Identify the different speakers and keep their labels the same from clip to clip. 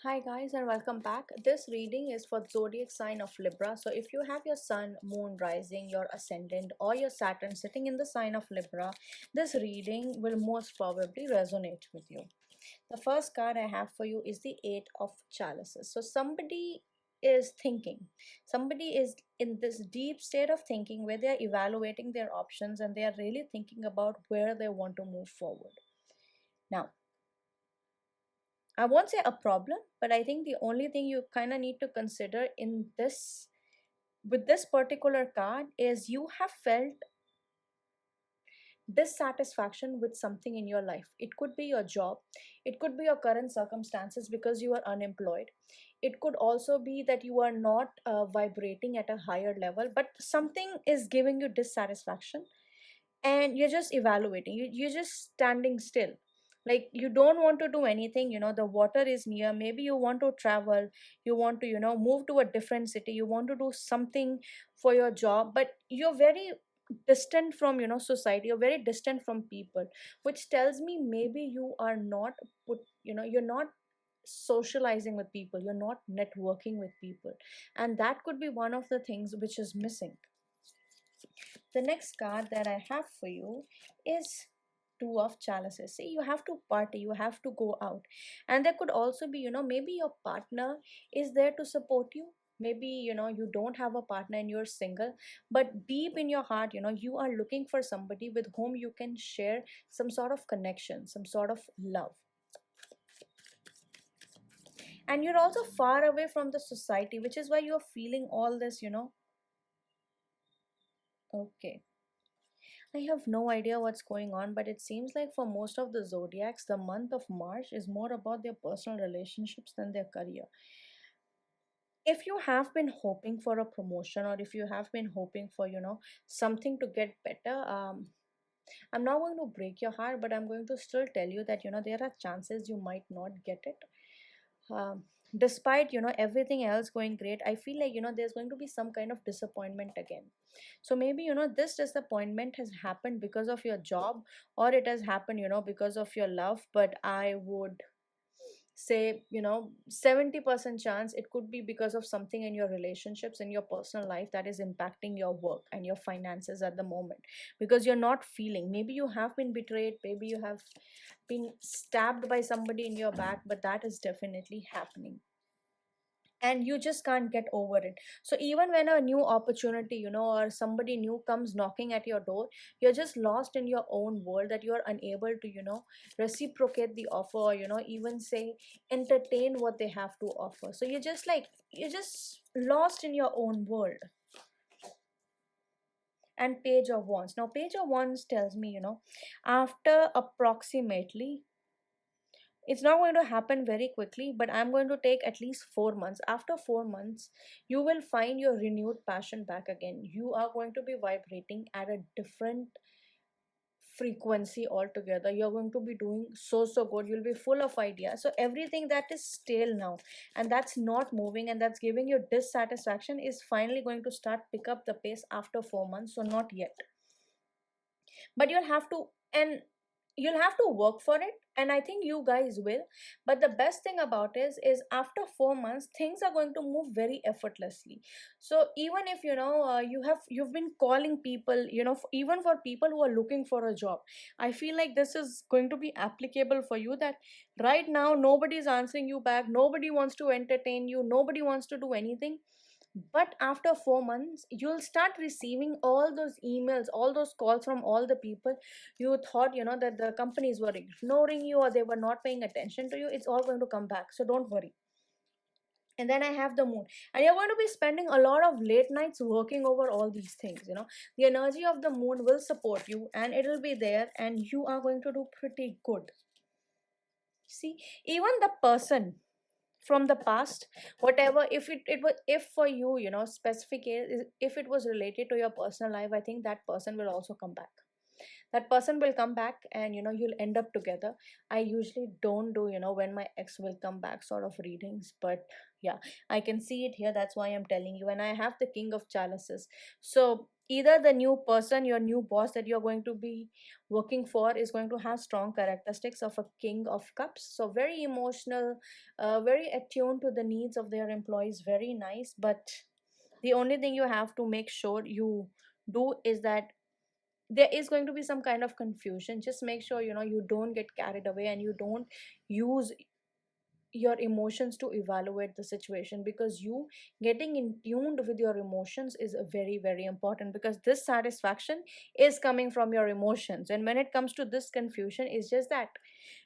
Speaker 1: Hi guys and welcome back. This reading is for zodiac sign of Libra. So if you have your sun, moon rising, your ascendant or your Saturn sitting in the sign of Libra, this reading will most probably resonate with you. The first card I have for you is the 8 of chalices. So somebody is thinking. Somebody is in this deep state of thinking where they are evaluating their options and they are really thinking about where they want to move forward. Now, I won't say a problem, but I think the only thing you kind of need to consider in this with this particular card is you have felt dissatisfaction with something in your life. It could be your job, it could be your current circumstances because you are unemployed. It could also be that you are not vibrating at a higher level, but something is giving you dissatisfaction and you're just evaluating, you're just standing still, like you don't want to do anything. The water is near, maybe you want to travel, you want to move to a different city, you want to do something for your job, but you're very distant from society, you're very distant from people, which tells me maybe you are not put you're not socializing with people, you're not networking with people, and that could be one of the things which is missing. The next card that I have for you is two of chalices. See, you have to party, you have to go out. And there could also be, maybe your partner is there to support you. Maybe, you don't have a partner and you're single, but deep in your heart, you are looking for somebody with whom you can share some sort of connection, some sort of love. And you're also far away from the society, which is why you're feeling all this. Okay. I have no idea what's going on, but it seems like for most of the zodiacs, the month of March is more about their personal relationships than their career. If you have been hoping for a promotion, or if you have been hoping for, something to get better, I'm not going to break your heart, but I'm going to still tell you that, there are chances you might not get it. Despite everything else going great, I feel like there's going to be some kind of disappointment again. So maybe this disappointment has happened because of your job, or it has happened because of your love, but I would say 70% chance it could be because of something in your relationships, in your personal life, that is impacting your work and your finances at the moment, because you're not feeling, maybe you have been betrayed, maybe you have been stabbed by somebody in your back, but that is definitely happening and you just can't get over it. So even when a new opportunity, or somebody new comes knocking at your door, you're just lost in your own world, that you're unable to reciprocate the offer, or even say entertain what they have to offer. So you're just lost in your own world. And page of wands, now page of wands tells me, after approximately, it's not going to happen very quickly, but I'm going to take at least 4 months. After 4 months, you will find your renewed passion back again. You are going to be vibrating at a different frequency altogether. You're going to be doing so good, you'll be full of ideas. So everything that is stale now and that's not moving and that's giving you dissatisfaction is finally going to start pick up the pace after 4 months. So not yet, but you'll have to work for it, and I think you guys will. But the best thing about is after 4 months things are going to move very effortlessly. So even if you've been calling people, even for people who are looking for a job, I feel like this is going to be applicable for you, that right now nobody's answering you back, nobody wants to entertain you, nobody wants to do anything. But after 4 months, you'll start receiving all those emails, all those calls from all the people you thought, that the companies were ignoring you or they were not paying attention to you. It's all going to come back. So don't worry. And then I have the moon, and you're going to be spending a lot of late nights working over all these things. The energy of the moon will support you and it'll be there, and you are going to do pretty good. See, even the person from the past, whatever, if it was, if for you, specific if it was related to your personal life, I think that person will also come back. That person will come back, and you'll end up together. I usually don't do when my ex will come back sort of readings, but yeah, I can see it here. That's why I'm telling you. And I have the King of Chalices. So either the new person, your new boss that you're going to be working for, is going to have strong characteristics of a King of Cups. So very emotional, very attuned to the needs of their employees, very nice. But the only thing you have to make sure you do is that there is going to be some kind of confusion. Just make sure you don't get carried away, and you don't use your emotions to evaluate the situation, because you getting in tuned with your emotions is very very important, because this satisfaction is coming from your emotions. And when it comes to this confusion, it's just that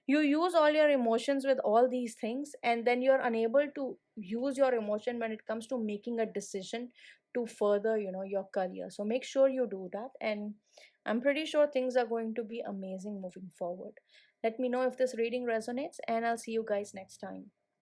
Speaker 1: you use all your emotions with all these things, and then you're unable to use your emotion when it comes to making a decision to further your career. So make sure you do that, and I'm pretty sure things are going to be amazing moving forward. Let me know if this reading resonates, and I'll see you guys next time.